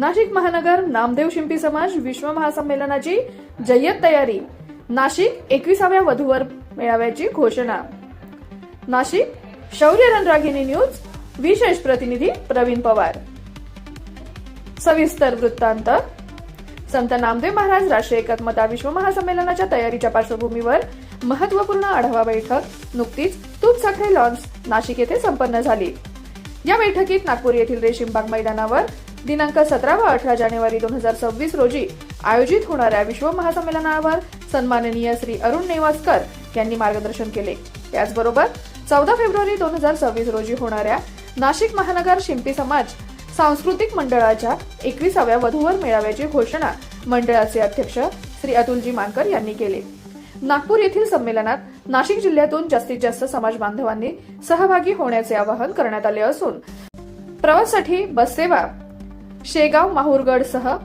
नाशिक महानगर नामदेव शिंपी समाज विश्व महासंमेलनाची जय्यत तयारी। नाशिक 21व्या वधूवर मेळाव्याची घोषणा। नाशिक शौर्य रणरागिणी न्यूज विशेष प्रतिनिधी प्रवीण पवार। सविस्तर वृत्तांत। संत नामदेव महाराज राष्ट्रीय एकात्मता विश्व महासंमेलनाच्या तयारीच्या पार्श्वभूमीवर महत्त्वपूर्ण आढावा बैठक नुकतीच तूपसाखरे लॉन्स नाशिक येथे संपन्न झाली। या बैठकीत नागपूर येथील रेशीमबाग मैदानावर दिनांक 17 व 18 जानेवारी 2026 रोजी आयोजित होणाऱ्या विश्व महासंमेलनावर सन्माननीय श्री अरुण नेवासकर यांनी मार्गदर्शन केले। त्याचबरोबर 14 फेब्रुवारी 2026 रोजी होणाऱ्या नाशिक महानगर शिंपी समाज सांस्कृतिक मंडळाच्या 21व्या वधूवर मेळाव्याची घोषणा मंडळाचे अध्यक्ष श्री अतुलजी मानकर यांनी केली। नागपूर येथील संमेलनात नाशिक जिल्ह्यातून जास्तीत जास्त समाज बांधवांनी सहभागी होण्याचे आवाहन करण्यात आले असून प्रवासासाठी बस सेवा, शेगाव माहुरगड सह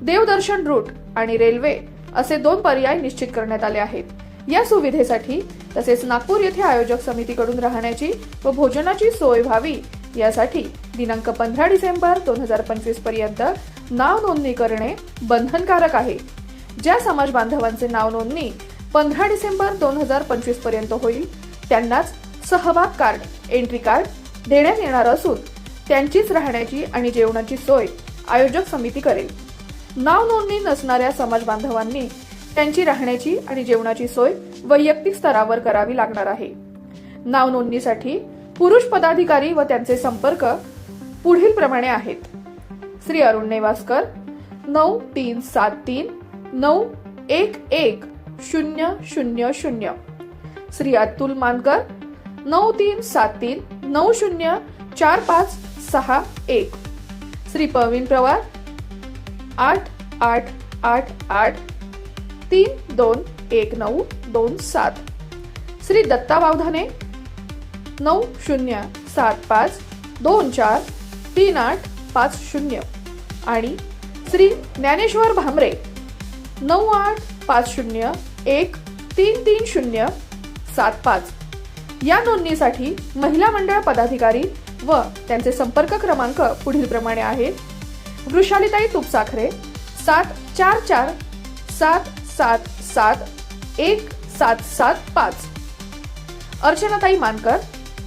देवदर्शन रूट आणि रेल्वे असे 2 पर्याय निश्चित करण्यात आले आहेत। या सुविधेसाठी तसेच नागपूर येथे आयोजक समितीकडून राहण्याची व भोजनाची सोय व्हावी यासाठी दिनांक 15 डिसेंबर 2025 पर्यंत नाव नोंदणी करणे बंधनकारक आहे। ज्या समाज बांधवांचे नाव नोंदणी 15 डिसेंबर 2025 पर्यंत होईल त्यांनाच सहभाग कार्ड, एंट्री कार्ड देण्यात येणार असून त्यांचीच राहण्याची आणि जेवणाची सोय आयोजक समिती करेल। नाव नोंदणी नसणाऱ्या समाज बांधवांनी त्यांची राहण्याची आणि जेवणाची सोय वैयक्तिक स्तरावर करावी लागणार आहे। नाव नोंदणीसाठी पुरुष पदाधिकारी व त्यांचे संपर्क पुढील प्रमाणे आहेत। श्री अरुण नेवासकर 9373 911000, श्री अतुल मानकर 9373 904561, श्री प्रवीण पवार 8888321927, श्री दत्ता वावधाने 9075243850 आणि श्री ज्ञानेश्वर भामरे 9850133075। या नोंदणीसाठी महिला मंडळ पदाधिकारी व त्यांचे संपर्क क्रमांक पुढील प्रमाणे आहेत। वृषालीताई तूपसाखरे 7447771775, अर्चनाताई मानकर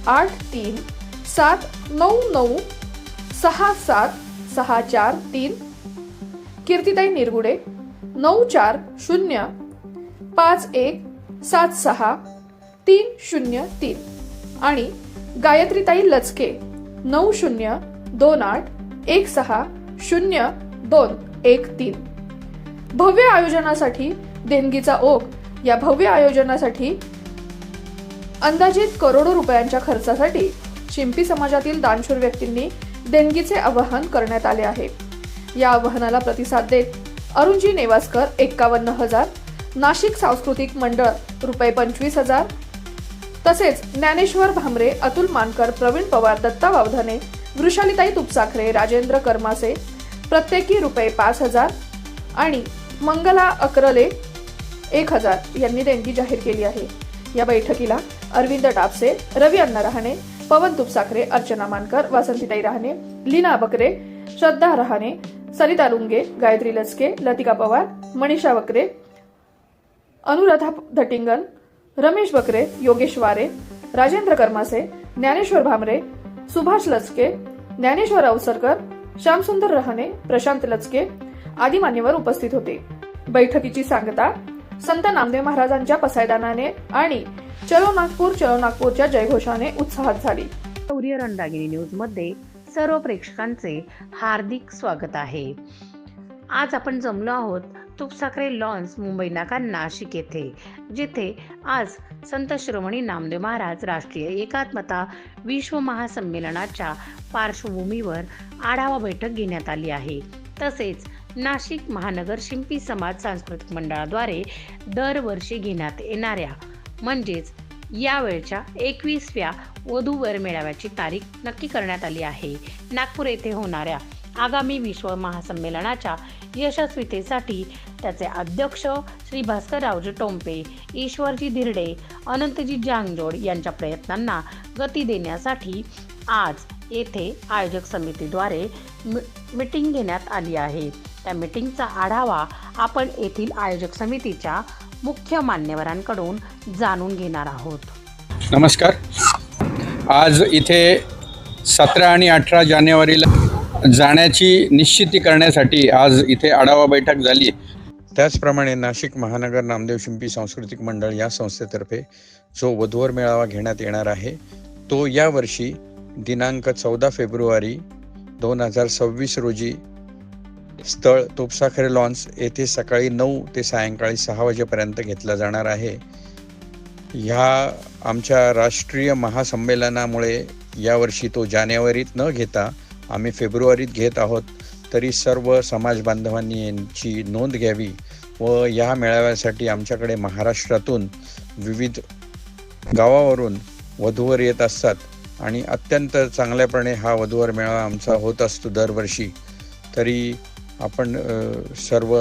8379967643, कीर्तिताई निरगुडे 9405176303 आणि गायत्रीताई लचके 9028160213। भव्य आयोजनासाठी देणगीचा ओघ। या भव्य आयोजनासाठी अंदाजित करोडो रुपयांच्या खर्चासाठी शिंपी समाजातील दानशूर व्यक्तींनी देणगीचे आवाहन करण्यात आले आहे। या आवाहनाला प्रतिसाद देत अरुणजी नेवासकर 51,000, नाशिक सांस्कृतिक मंडळ रुपये 25,000, तसेच ज्ञानेश्वर भामरे, अतुल मानकर, प्रवीण पवार, दत्ता वावधाने, वृषालीताई तूपसाखरे, राजेंद्र करमासे प्रत्येकी रुपये 5,000 आणि मंगला अक्रले 1,000 यांनी देणगी जाहीर केली आहे। या बैठकीला अरविंद टापसे, रवी अण्णा रहाणे, पवन तूपसाखरे, अर्चना मानकर, वासंतीताई रहाणे, लीना बकरे, श्रद्धा रहाणे, सरिता लुंगे, गायत्री लचके, लतिका पवार, मनीषा बकरे, अनुराधा धटिंगन, रमेश बकरे, योगेश वारे, राजेंद्र करमासे, ज्ञानेश्वर भामरे, सुभाष लचके, ज्ञानेश्वर अवसरकर, श्यामसुंदर रहाणे, प्रशांत लचके आदी मान्यवर उपस्थित होते। बैठकीची सांगता संत नामदेव महाराजांच्या पसायदानाने आणि चलो नागपूरच्या जयघोषाने उत्साहात झाली। शौर्य रणरागिणी न्यूज मध्ये सर्व प्रेक्षकांचे हार्दिक स्वागत आहे। आज आपण जमलो आहोत तूपसाखरे लॉन्स मुंबई नाका नाशिक येथे, जिथे आज संत शिरोमणी नामदेव महाराज राष्ट्रीय एकात्मता विश्व महासंमेलनाच्या पार्श्वभूमीवर आढावा बैठक घेण्यात आली आहे। तसेच नाशिक महानगर शिंपी समाज सांस्कृतिक मंडळाद्वारे दरवर्षी घेण्यात येणाऱ्या म्हणजेच यावेळच्या 21व्या वधूवर मेळाव्याची तारीख नक्की करण्यात आली आहे। नागपूर येथे होणाऱ्या आगामी विश्व महासंमेलनाच्या यशस्वीतेसाठी त्याचे अध्यक्ष श्री भास्कररावजी टोंपे, ईश्वरजी धिरडे, अनंतजी जांगजोड यांच्या प्रयत्नांना गती देण्यासाठी आज येथे आयोजक समितीद्वारे मीटिंग घेण्यात आली आहे. त्या मीटिंगचा आढावा आपण येथील आयोजक समितीच्या मुख्य मान्यवरांकडून जाणून घेणार आहोत. नमस्कार. आज इथे 17 आणि 18 जानेवारीला जाण्याची निश्चिती करण्यासाठी आज इथे आढावा बैठक झाली. त्याचप्रमाणे नाशिक महानगर नामदेव शिंपी सांस्कृतिक मंडळ या संस्थेतर्फे जो वधूवर मेळावा घेण्यात येणार आहे तो यावर्षी दिनांक 14 फेब्रुवारी 2026 रोजी स्थळ तोपसाखरे लॉन्स येथे सकाळी 9 ते सायंकाळी 6 वाजेपर्यंत घेतला जाणार आहे. ह्या आमच्या राष्ट्रीय महासंमेलनामुळे यावर्षी तो जानेवारीत न घेता आम्ही फेब्रुवारीत घेत आहोत. तरी सर्व समाज बांधवांनी यांची नोंद घ्यावी व या मेळाव्यासाठी आमच्याकडे महाराष्ट्रातून विविध गावावरून वधूवर येत असतात आणि अत्यंत चांगल्यापणे हा वधूवर मेळावा आमचा होत असतो दरवर्षी. तरी आपण सर्व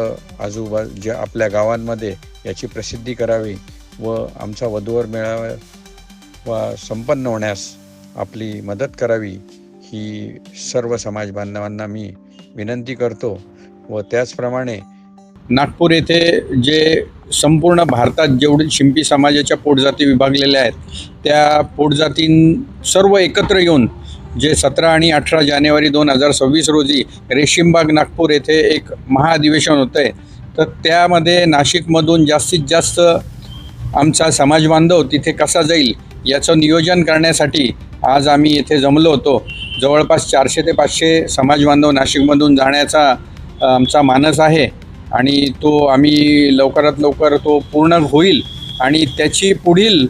आजूबाजूच्या आपल्या गावांमध्ये याची प्रसिद्धी करावी व आमचा वधूवर मेळावा संपन्न होण्यास आपली मदत करावी ही सर्व समाज बांधवांना मी विनंती करतो. व त्याचप्रमाणे नागपूर येथे जे संपूर्ण भारतात जेवढे शिंपी समाजाच्या पोटजाती विभागलेल्या आहेत त्या पोटजातीं सर्व एकत्र येऊन जे 17 आणि 18 जानेवारी 2026 रोजी रेशीमबाग नागपूर येथे एक महाअधिवेशन होतं आहे. तर त्यामध्ये नाशिकमधून जास्तीत जास्त आमचा समाज बांधव तिथे कसा जाईल याचं नियोजन करण्यासाठी आज आम्ही येथे जमलो होतो. जवळपास 400 ते 500 समाज बांधव नाशिकमधून जाण्याचा आमचा मानस आहे आणि तो आम्ही लवकरात लवकर तो पूर्ण होईल. आणि त्याची पुढील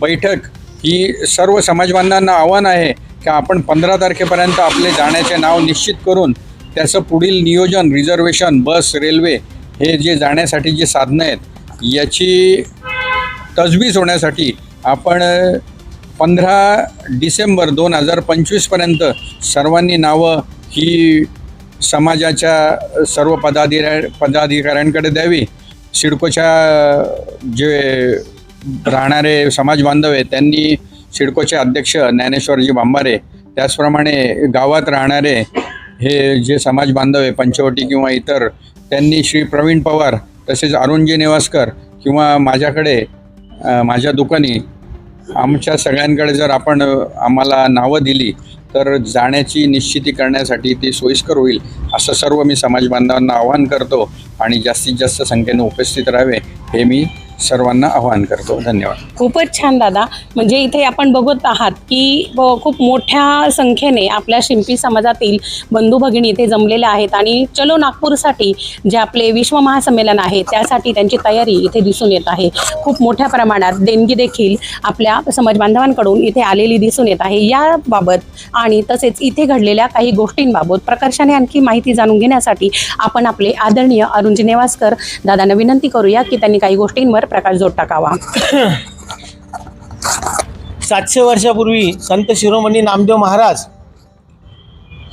बैठक ही सर्व समाज बांधवांना आव्हान आहे की आपण 15 तारखेपर्यंत आपले जाण्याचे नाव निश्चित करून त्याचं पुढील नियोजन रिझर्वेशन बस रेल्वे हे जे जाण्यासाठी जे साधनं आहेत याची तजवीज होण्यासाठी आपण 15 डिसेंबर 2025पर्यंत सर्वांनी नावं ही समाजाच्या सर्व पदाधिकाऱ्यांकडे द्यावी. सिडकोच्या जे राहणारे समाज बांधव आहेत त्यांनी सिडकोचे अध्यक्ष ज्ञानेश्वरजी बांबारे, त्याचप्रमाणे गावात राहणारे हे जे समाज बांधव आहे पंचवटी किंवा इतर त्यांनी श्री प्रवीण पवार तसेच अरुणजी नेवासकर किंवा माझ्याकडे माझ्या दुकानी आमच्या सगळ्यांकडे जर आपण आम्हाला नावं दिली तर जाण्याची निश्चिती करण्यासाठी ती सोयीस्कर होईल असं सर्व मी समाज बांधवांना आवाहन करतो आणि जास्तीत जास्त संख्येने उपस्थित राहावे हे मी सर्वांना आवाहन करतो. धन्यवाद. खूपच छान दादा. म्हणजे इथे आपण बघत आहात की खूप मोठ्या संख्येने आपल्या शिंपी समाजातील बंधू भगिनी इथे जमलेल्या आहेत आणि चलो नागपूरसाठी जे आपले विश्व महासंमेलन आहे त्यासाठी त्यांची तयारी इथे दिसून येत आहे. खूप मोठ्या प्रमाणात देणगी देखील आपल्या समाज बांधवांकडून इथे आलेली दिसून येत आहे. याबाबत आणि तसेच इथे घडलेल्या काही गोष्टींबाबत प्रकर्षाने आणखी माहिती जाणून घेण्यासाठी आपण आपले आदरणीय अरुणजी नेवासकर दादांना विनंती करूया की त्यांनी काही गोष्टींवर प्रकाश जोड टाकावा. 700 वर्षापूर्वी संत शिरोमणी नामदेव महाराज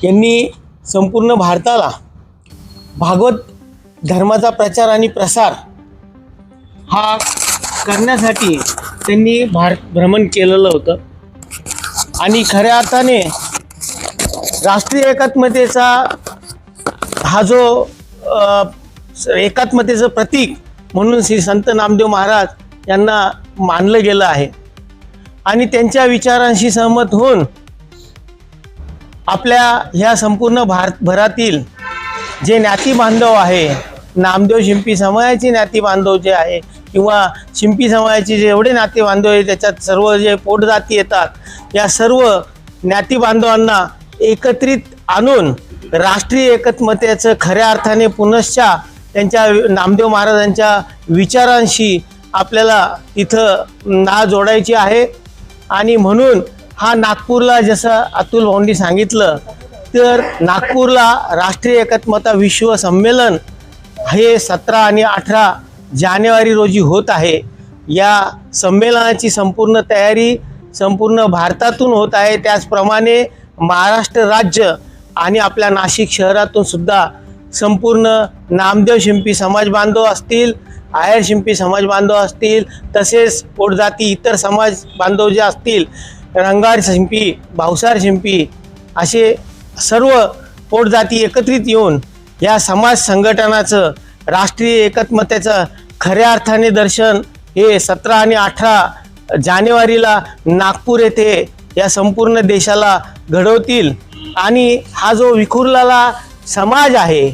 यांनी संपूर्ण भारताला भागवत धर्माचा प्रचार आणि प्रसार हा करण्यासाठी त्यांनी भारत भ्रमण केलेलं होतं आणि खऱ्या अर्थाने राष्ट्रीय एकात्मतेचा हा जो एकात्मतेचं प्रतीक म्हणून श्री संत नामदेव महाराज यांना मानलं गेलं आहे आणि त्यांच्या विचारांशी सहमत होऊन आपल्या ह्या संपूर्ण भारतभरातील जे ज्ञाती बांधव आहे नामदेव शिंपी समाजाचे ज्ञाती बांधव जे आहे किंवा शिंपी समाजाचे जे एवढे नाते बांधव आहे त्याच्यात सर्व जे पोटजाती येतात या सर्व ज्ञाती बांधवांना एकत्रित आणून राष्ट्रीय एकात्मतेचं खऱ्या अर्थाने पुनश्चा त्यांच्या नामदेव महाराजांच्या विचारांशी आपल्याला इथं नाळ जोडायची आहे. आणि म्हणून हा नागपूरला जसं अतुल भाऊंनी सांगितलं तर नागपूरला राष्ट्रीय एकात्मता विश्व संमेलन हे 17 आणि 18 जानेवारी रोजी होत आहे. या संमेलनाची संपूर्ण तयारी संपूर्ण भारतातून होत आहे. त्याचप्रमाणे महाराष्ट्र राज्य आणि आपल्या नाशिक शहरातून सुद्धा संपूर्ण नामदेव शिंपी समाज बांधव असतील, आयर शिंपी समाज बांधव असतील, तसेच पोटजाती इतर समाज बांधव जे असतील, रंगार शिंपी, भावसार शिंपी असे सर्व पोटजाती एकत्रित येऊन या समाज संघटनाचं राष्ट्रीय एकात्मतेचं खऱ्या अर्थाने दर्शन हे 17 आणि 18 जानेवारीला नागपूर येथे या संपूर्ण देशाला घडवतील आणि हा जो विखुरलेला समाज आहे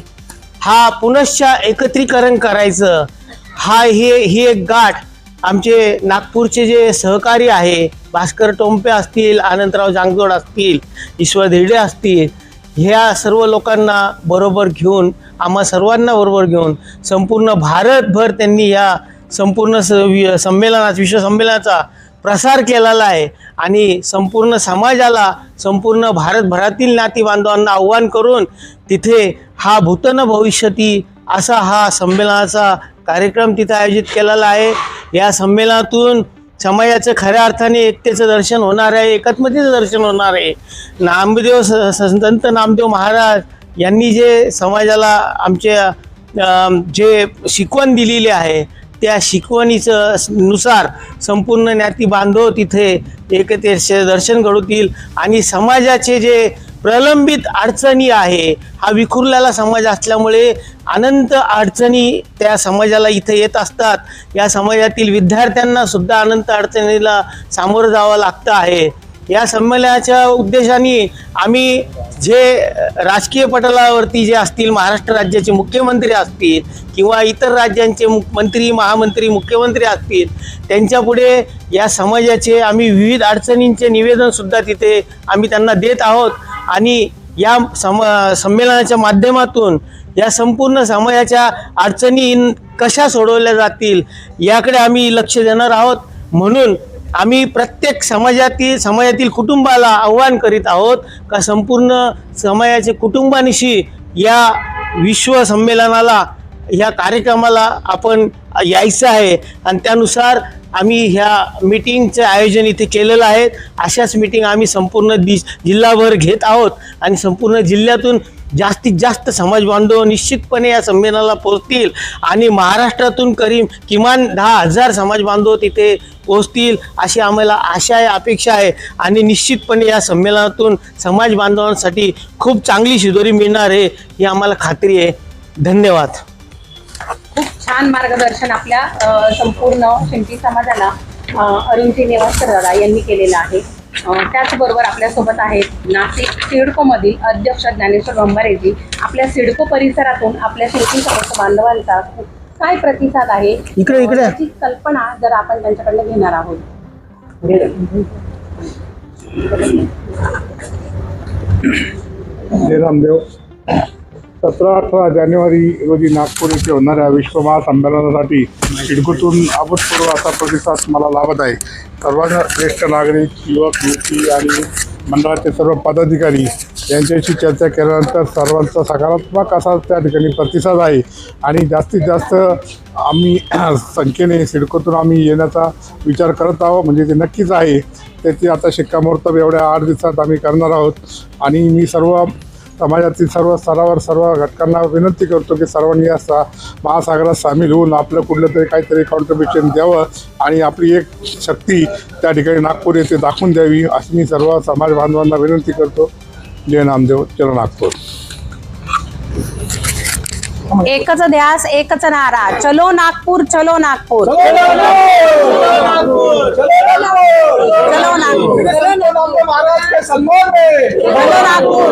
हा पुनश्च एकत्रीकरण करायचं ही एक गाठ आमचे नागपूरचे जे सहकारी आहे भास्कर टोंपे असतील, आनंदराव जांगजोड असतील, ईश्वर धिरडे असतील, ह्या सर्व लोकांना बरोबर घेऊन आम्हा सर्वांना बरोबर घेऊन संपूर्ण भारतभर त्यांनी या संपूर्ण विश्वसंमेलनाचा प्रसार केलेला आहे आणि संपूर्ण समाजाला संपूर्ण भारतभरातील नाती बांधवांना आव्हान करून तिथे हा भूतन भविष्यती असा हा संमेलनाचा कार्यक्रम तिथे आयोजित केलेला आहे. या संमेलनातून समाजाचं खऱ्या अर्थाने एकतेचं दर्शन होणार आहे, एकात्मतेचं दर्शन होणार आहे. संत नामदेव महाराज यांनी जे समाजाला आमच्या जे शिकवण दिलेली आहे त्या शिकवणीचं नुसार संपूर्ण ज्ञाती बांधव तिथे एकतेचे दर्शन घडवतील आणि समाजाचे जे प्रलंबित अडचणी आहे हा विखुरलेला समाज असल्यामुळे अनंत अडचणी त्या समाजाला इथे येत असतात. या समाजातील विद्यार्थ्यांना सुद्धा अनंत अडचणीला सामोरं जावं लागतं आहे. या संमेलनाच्या उद्देशाने आम्ही जे राजकीय पटलावरती जे असतील महाराष्ट्र राज्याचे मुख्यमंत्री असतील किंवा इतर राज्यांचे मंत्री महामंत्री मुख्यमंत्री असतील त्यांच्यापुढे या समाजाचे आम्ही विविध अडचणींचे निवेदनसुद्धा तिथे आम्ही त्यांना देत आहोत आणि या संमेलनाच्या माध्यमातून या संपूर्ण समाजाच्या अडचणी कशा सोडवल्या जातील याकडे आम्ही लक्ष देणार आहोत. म्हणून आम्ही प्रत्येक समाजातील कुटुंबाला आव्हान करीत आहोत का संपूर्ण समाजाचे कुटुंबानिशी या विश्व संमेलनाला ह्या कार्यक्रमाला आपण यायचं आहे आणि त्यानुसार आम्ही ह्या मीटिंगचं आयोजन इथे केलेलं आहे. अशाच मीटिंग आम्ही संपूर्ण जिल्हाभर घेत आहोत आणि संपूर्ण जिल्ह्यातून जास्तीत जास्त समाज बांधव निश्चितपणे या संमेलनाला पोहोचतील आणि महाराष्ट्रातून किमान 10,000 समाज बांधव तिथे पोहोचतील अशी आम्हाला आशा आहे, अपेक्षा आहे आणि निश्चितपणे या संमेलनातून समाज बांधवांसाठी खूप चांगली शिदोरी मिळणार आहे ही आम्हाला खात्री आहे. धन्यवाद. खूप छान मार्गदर्शन आपल्या संपूर्ण शिंपी समाजाला अरुणजी नेवास्कर दादा यांनी केलेलं आहे. त्याचबरोबर आपल्यासोबत आहेत नाशिक सिडकोमधील अध्यक्ष ज्ञानेश्वर भंबारेजी. आपल्या सिडको परिसरातून आपल्या शिंपी समाज बांधवांचा काय प्रतिसाद आहे इकडे त्याची कल्पना जर आपण त्यांच्याकडनं घेणार आहोत. जय रामदेव. 17-18 जानेवारी रोजी नागपूर येथे होणाऱ्या विश्व महासंमेलनासाठी सिडकोतून अभूतपूर्व असा प्रतिसाद मला लाभत आहे. सर्वांना ज्येष्ठ नागरिक, युवक, युवती आणि मंडळाचे सर्व पदाधिकारी यांच्याशी चर्चा केल्यानंतर सर्वांचा सकारात्मक असा त्या ठिकाणी प्रतिसाद आहे आणि जास्तीत जास्त आम्ही संख्येने सिडकोतून आम्ही येण्याचा विचार करत आहोत. म्हणजे ते नक्कीच आहे त्याची आता शिक्कामोर्तब एवढ्या 8 दिवसात आम्ही करणार आहोत आणि मी सर्व समाजातील सर्व स्तरावर सर्व घटकांना विनंती करतो की सर्वांनी या महासागरात सामील होऊन आपलं कुठलं तरी काहीतरी कॉन्ट्रिब्युशन द्यावं आणि आपली एक शक्ती त्या ठिकाणी नागपूर येथे दाखवून द्यावी अशी मी सर्व समाज बांधवांना विनंती करतो. जय नामदेव. चलो नागपूर. एकच ध्यास एकच नारा, चलो नागपूर, चलो नागपूर, चलो नागपूर, महाराज के सम्मान में, चलो नागपूर,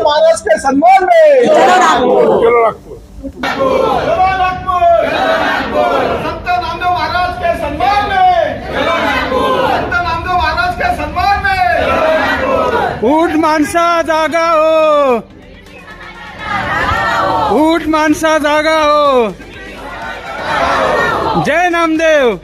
महाराज के सम्मान में, चलो नागपूर, चलो नागपूर, चलो नागपूर, संत नामदेव महाराज के सम्मान में, चलो नागपूर, संत नामदेव महाराज के सम्मान में, चलो नागपूर. उठ माणसा जागा हो, उठ माणसा जागा हो. जय नामदेव.